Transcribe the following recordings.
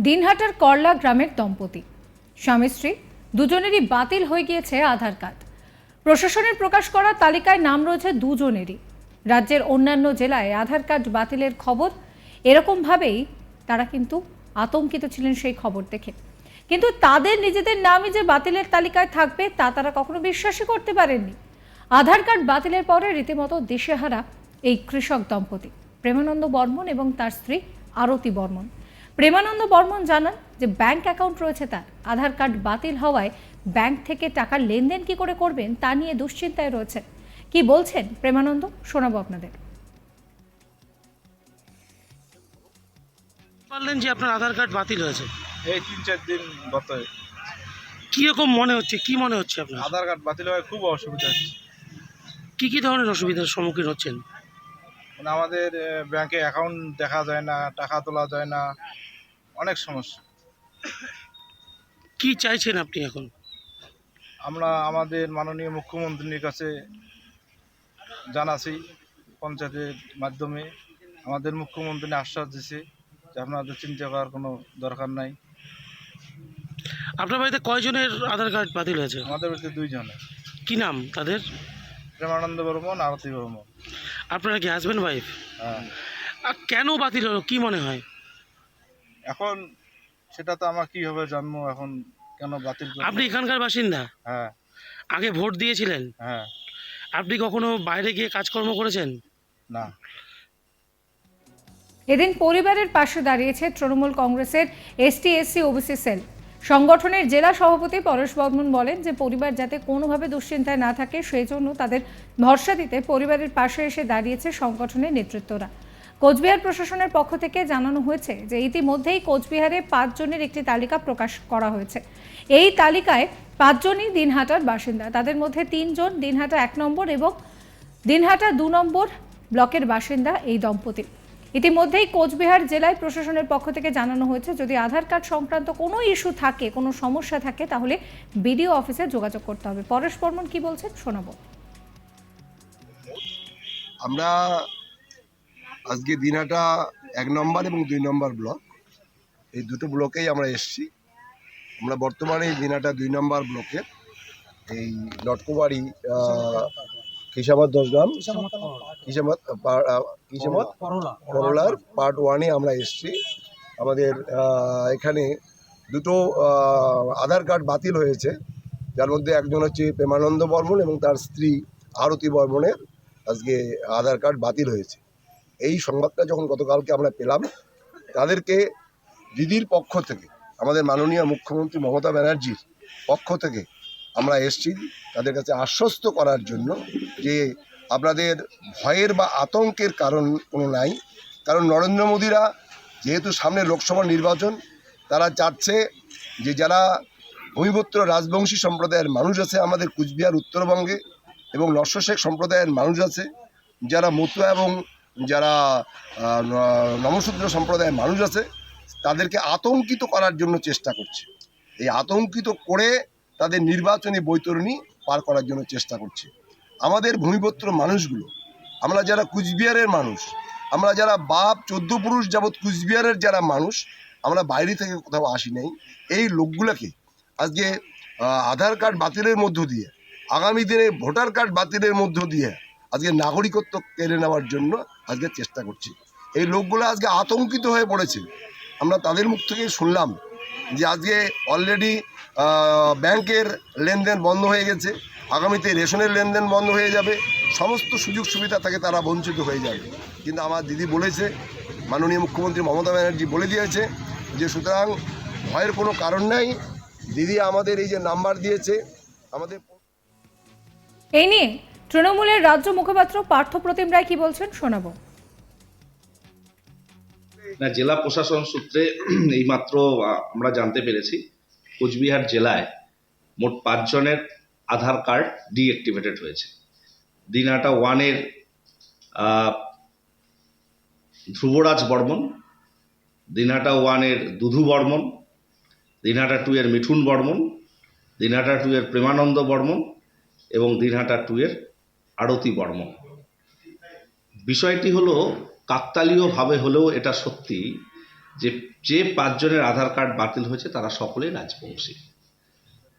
দিনহাটার করলা গ্রামের দম্পতি স্বামী স্ত্রী দুজনেরই বাতিল হয়ে গিয়েছে আধার কার্ড। প্রশাসনের প্রকাশ করা তালিকায় নাম রয়েছে দুজনেরই। রাজ্যের অন্যান্য জেলায় আধার কার্ড বাতিলের খবর এরকম ভাবেই তারা কিন্তু আতঙ্কিত ছিলেন সেই খবর দেখে, কিন্তু তাদের নিজেদের নামই যে বাতিলের তালিকায় থাকবে তা তারা কখনো বিশ্বাসই করতে পারেননি। আধার কার্ড বাতিলের পরে রীতিমতো দিশেহারা এই কৃষক দম্পতি প্রেমানন্দ বর্মন এবং তার স্ত্রী আরতি বর্মন। প্রেমানন্দ বর্মন জানান যে ব্যাংক অ্যাকাউন্ট রয়েছে তার, আধার কার্ড বাতিল হওয়ায় ব্যাংক থেকে টাকার লেনদেন কি করে করবেন তা নিয়ে দুশ্চিন্তায় রয়েছেন। কি বলছেন প্রেমানন্দ, শোনাবো আপনাদের। পারলেন যে আপনার আধার কার্ড বাতিল হয়েছে, এই 3-4 দিন গত কিরকম মনে হচ্ছে, কি মনে হচ্ছে আপনার? আধার কার্ড বাতিল হওয়ায় খুব অসুবিধা হচ্ছে। কি কি ধরনের অসুবিধার সম্মুখীন হচ্ছেন? মানে আমাদের ব্যাংকে অ্যাকাউন্ট দেখা যায় না, টাকা তোলা যায় না, অনেক সমস্যা। কি চাইছেন আপনি এখন? আমরা আমাদের মাননীয় মুখ্যমন্ত্রীর কাছে জানাছি, পঞ্চায়েতের মাধ্যমে আমাদের মুখ্যমন্ত্রী আশ্বাস দিয়েছে যে আপনাদের চিন্তা করার কোনো দরকার নাই। আপনার বাড়িতে কয়জনের আধার কার্ড বাতিল হয়েছে? আমাদের বাড়িতে 2 জনের, কি নাম তাদের? প্রেমানন্দ বর্মন, আরতি বর্মন। আপনারা কি হাজব্যান্ড ওয়াইফ? হ্যাঁ, কেন বাতিল হলো কি মনে হয়? এখন সেটা তো আমার কীভাবে জানবো এখন কেন বাতিল করলো? আপনি এখানকার বাসিন্দা? হ্যাঁ আগে ভোট দিয়েছিলেন? হ্যাঁ। আপনি কখনো বাইরে গিয়ে কাজকর্ম করেছেন? না। এদিন পরিবারের পাশে দাঁড়িয়েছে তৃণমূল কংগ্রেসের ST/SC OBC সেল সংগঠনের জেলা সভাপতি পরেশ বর্মন। বলেন যে পরিবার যাতে কোনোভাবে দুশ্চিন্তায় না থাকে সেই জন্য তাদের ভরসা দিতে পরিবারের পাশে এসে দাঁড়িয়েছে সংগঠনের নেতৃত্বরা। কোচবিহার প্রশাসনের পক্ষ থেকে জানানো হয়েছে যে ইতিমধ্যেই কোচবিহারে 5 জনের একটি তালিকা প্রকাশ করা হয়েছে। এই তালিকায় 5 জনই দিনহাটার বাসিন্দা। তাদের মধ্যে 3 জন দিনহাটা 1 নম্বর এবং দিনহাটা 2 নম্বর ব্লকের বাসিন্দা এই দম্পতি। ইতিমধ্যেই কোচবিহার জেলায় প্রশাসনের পক্ষ থেকে জানানো হয়েছে যদি আধার কার্ড সংক্রান্ত কোনো ইস্যু থাকে, কোনো সমস্যা থাকে তাহলে বিডিও অফিসে যোগাযোগ করতে হবে। পরেশ বর্মন কি বলছেন শোনাবো। আমরা আজকে দিনহাটা 1 নম্বর এবং 2 নম্বর ব্লক, এই দুটো ব্লকেই আমরা এসেছি। আমরা বর্তমানে দিনহাটা 2 নম্বর ব্লকের এই লটকুবাড়ি কিসামত 10 গ্রাম কিসামত করলার পার্ট 1-এ আমরা এসেছি। আমাদের এখানে দুটো আধার কার্ড বাতিল হয়েছে, যার মধ্যে একজন হচ্ছে প্রেমানন্দ বর্মন এবং তার স্ত্রী আরতি বর্মনের আজকে আধার কার্ড বাতিল হয়েছে। এই সংবাদটা যখন গতকালকে আমরা পেলাম, তাদেরকে দিদির পক্ষ থেকে, আমাদের মাননীয় মুখ্যমন্ত্রী মমতা ব্যানার্জির পক্ষ থেকে আমরা এসেছি তাদের কাছে আশ্বস্ত করার জন্য যে আপনাদের ভয়ের বা আতঙ্কের কারণ কোনো নাই। কারণ নরেন্দ্র মোদীরা যেহেতু সামনে লোকসভা নির্বাচন, তারা চাচ্ছে যে যারা ভূমিপুত্র রাজবংশী সম্প্রদায়ের মানুষ আছে আমাদের কুচবিহার উত্তরবঙ্গে এবং নস্য শেখ সম্প্রদায়ের মানুষ আছে, যারা মতুয়া এবং যারা নমশূদ্র সম্প্রদায়ের মানুষ আছে, তাদেরকে আতঙ্কিত করার জন্য চেষ্টা করছে। এই আতঙ্কিত করে তাদের নির্বাচনী বৈতরণী পার করার জন্য চেষ্টা করছে। আমাদের ভূমিপুত্র মানুষগুলো, আমরা যারা কুচবিহারের মানুষ, আমরা যারা বাপ 14 পুরুষ যাবৎ কুচবিহারের যারা মানুষ, আমরা বাইরে থেকে কোথাও আসি নাই। এই লোকগুলোকে আজকে আধার কার্ড বাতিলের মধ্য দিয়ে, আগামী দিনে ভোটার কার্ড বাতিলের মধ্য দিয়ে আজকে নাগরিকত্ব কেড়ে নেওয়ার জন্য আজকে চেষ্টা করছি। এই লোকগুলো আজকে আতঙ্কিত হয়ে পড়েছে। আমরা তাদের মুখ থেকে শুনলাম যে আজকে অলরেডি ব্যাংকের লেনদেন বন্ধ হয়ে গেছে, আগামীতে রেশনের লেনদেন বন্ধ হয়ে যাবে, সমস্ত সুযোগ সুবিধা থেকে তারা বঞ্চিত হয়ে যাবে। কিন্তু আমার দিদি বলেছে, মাননীয় মুখ্যমন্ত্রী মমতা ব্যানার্জি বলে দিয়েছে যে সুতরাং ভয়ের কোনো কারণ নাই। দিদি আমাদের এই যে নাম্বার দিয়েছে, আমাদের এই নিয়ে তৃণমূলের রাজ্য মুখপাত্র পার্থ প্রতিম রায় কি বলছেন শোনাবো। না, জেলা প্রশাসন সূত্রে এইমাত্র আমরা জানতে পেরেছি কোচবিহার জেলায় মোট 5 জনের আধার কার্ড ডিঅ্যাক্টিভেটেড হয়েছে। দিনহাটা 1-এর ধ্রুবরাজ বর্মন, দিনহাটা 1-এর দুধু বর্মন, দিনহাটা 2-এর মিঠুন বর্মন, দিনহাটা 2-এর প্রেমানন্দ বর্মন এবং দিনহাটা 2-এর আরতি বর্মন। বিষয়টি হলো কাকতালীয়ভাবে হলেও এটা সত্যি যে যে 5 জনের আধার কার্ড বাতিল হয়েছে তারা সকলেই রাজবংশী।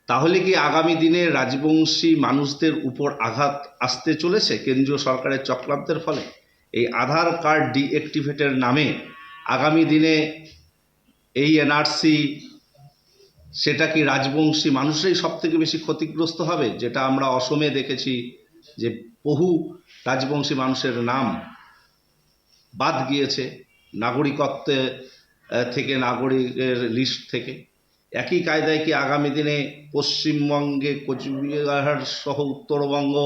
তাহলে কি আগামী দিনে রাজবংশী মানুষদের উপর আঘাত আসতে চলেছে কেন্দ্রীয় সরকারের চক্রান্তের ফলে? এই আধার কার্ড ডিঅ্যাক্টিভেটের নামে আগামী দিনে এই এনআরসি, সেটা কি রাজবংশী মানুষরাই সব থেকে বেশি ক্ষতিগ্রস্ত হবে? যেটা আমরা অসমে দেখেছি যে বহু রাজবংশী মানুষের নাম বাদ গিয়েছে নাগরিকত্বে থেকে, নাগরিকের লিস্ট থেকে। একই কায়দায় কি আগামী দিনে পশ্চিমবঙ্গে কোচবিহার সহ উত্তরবঙ্গ,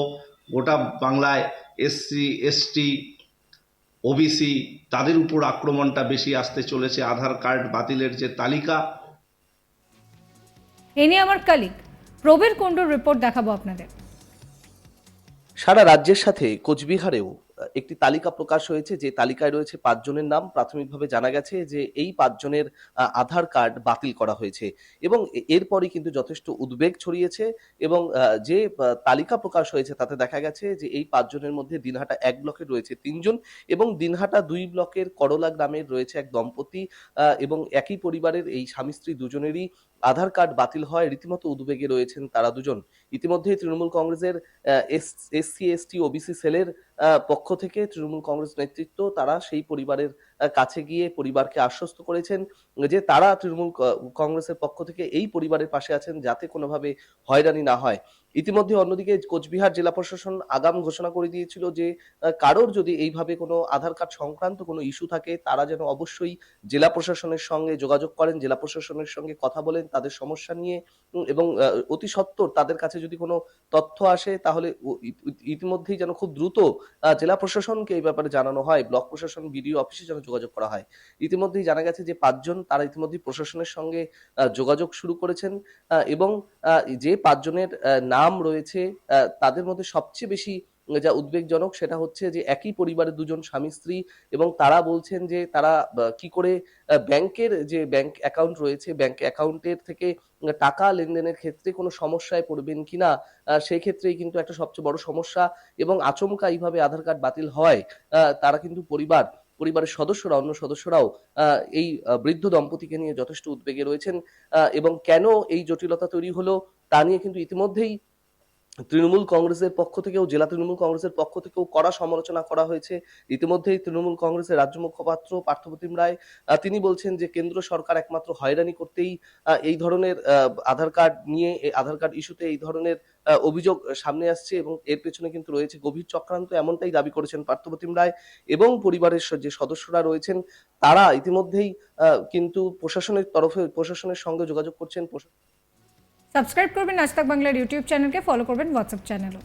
গোটা বাংলায় এসসি এসটি ওবিসি তাদের উপর আক্রমণটা বেশি আসতে চলেছে আধার কার্ড বাতিলের যে তালিকা? এ নিয়ে আমার কলিগ প্রবীর কুণ্ডুর রিপোর্ট দেখাবো আপনাদের। সারা রাজ্যের সাথে কোচবিহারেও একটি তালিকা প্রকাশ হয়েছে, যে তালিকায় রয়েছে 5 জনের নাম। প্রাথমিকভাবে জানা গেছে যে এই 5 জনের আধার কার্ড বাতিল করা হয়েছে এবং এরপরই কিন্তু যথেষ্ট উদ্বেগ ছড়িয়েছে এবং যে তালিকা প্রকাশ হয়েছে তাতে দেখা গেছে যে এই 5 জনের মধ্যে দিনহাটা 1 ব্লকের রয়েছে 3 জন এবং দিনহাটা 2 ব্লকের করলা গ্রামের রয়েছে এক দম্পতি এবং একই পরিবারের এই স্বামী স্ত্রী দুজনেরই আধার কার্ড বাতিল হয়। রীতিমতো উদ্বেগে রয়েছেন তারা দুজন। ইতিমধ্যেই তৃণমূল কংগ্রেসের এসসি এসটি ওবিসি সেলের পক্ষ থেকে তৃণমূল কংগ্রেস নেতৃত্ব তারা সেই পরিবারের কাছে গিয়ে পরিবারকে আশ্বস্ত করেছেন যে তারা তৃণমূল কংগ্রেসের পক্ষ থেকে এই পরিবারের পাশে আছেন যাতে কোনোভাবে হয়রানি না হয়। ইতিমধ্যে অন্যদিকে কোচবিহার জেলা প্রশাসন আগাম ঘোষণা করে দিয়েছিল যে কারোর যদি এইভাবে কোনো আধার কার্ড সংক্রান্ত কোনো ইস্যু থাকে তারা যেন অবশ্যই জেলা প্রশাসনের সঙ্গে যোগাযোগ করেন, জেলা প্রশাসনের সঙ্গে কথা বলেন তাদের সমস্যা নিয়ে এবং অতি সত্বর তাদের কাছে যদি কোনো তথ্য আসে তাহলে ইতিমধ্যেই যেন খুব দ্রুত জেলা প্রশাসনকে এই ব্যাপারে জানানো হয়, ব্লক প্রশাসন বিডিও অফিসে যেন যোগাযোগ করা হয়। ইতিমধ্যেই জানা গেছে যে 5 জন তারা ইতিমধ্যেই প্রশাসনের সঙ্গে যোগাযোগ শুরু করেছেন এবং যে 5 জনের নাম রয়েছে তাদের মধ্যে সবচেয়ে বেশি যা উদ্বেগজনক সেটা হচ্ছে যে একই পরিবারের 2 জন স্বামী স্ত্রী এবং তারা বলছেন যে তারা কি করে ব্যাংকের যে ব্যাংক অ্যাকাউন্ট রয়েছে ব্যাংক অ্যাকাউন্টের থেকে টাকা লেনদেনের ক্ষেত্রে কোনো সমস্যায় পড়বেন কিনা, সেই ক্ষেত্রেই কিন্তু একটা সবচেয়ে বড় সমস্যা এবং আচমকা এইভাবে আধার কার্ড বাতিল হয় তারা কিন্তু পরিবারের সদস্যরা, অন্য সদস্যরাও এই বৃদ্ধ দম্পতিকে নিয়ে যথেষ্ট উদ্বেগে রয়েছেন এবং কেন এই জটিলতা তৈরি হলো তা নিয়ে কিন্তু ইতিমধ্যেই তৃণমূল কংগ্রেসের পক্ষ থেকেও, জেলা তৃণমূল কংগ্রেসের পক্ষ থেকেও কড়া সমালোচনা করা হয়েছে। ইতিমধ্যেই তৃণমূল কংগ্রেসের রাজ্য মুখপাত্র পার্থপ্রতিম রায় তিনি বলছেন যে কেন্দ্র সরকার একমাত্র হয়রানি করতেই এই ধরনের আধার কার্ড নিয়ে, আধার কার্ড ইস্যুতে এই ধরনের অভিযোগ সামনে আসছে এবং এর পেছনে কিন্তু রয়েছে গভীর চক্রান্ত, এমনটাই দাবি করেছেন পার্থপ্রতিম রায় এবং পরিবারের যে সদস্যরা রয়েছেন তারা ইতিমধ্যেই কিন্তু প্রশাসনের সঙ্গে যোগাযোগ করছেন। সাবস্ক্রাইব করবেন আজ তাক বাংলার ইউটিউব চ্যানেলকে, ফলো করবেন হোয়াটসঅ্যাপ চ্যানেলও।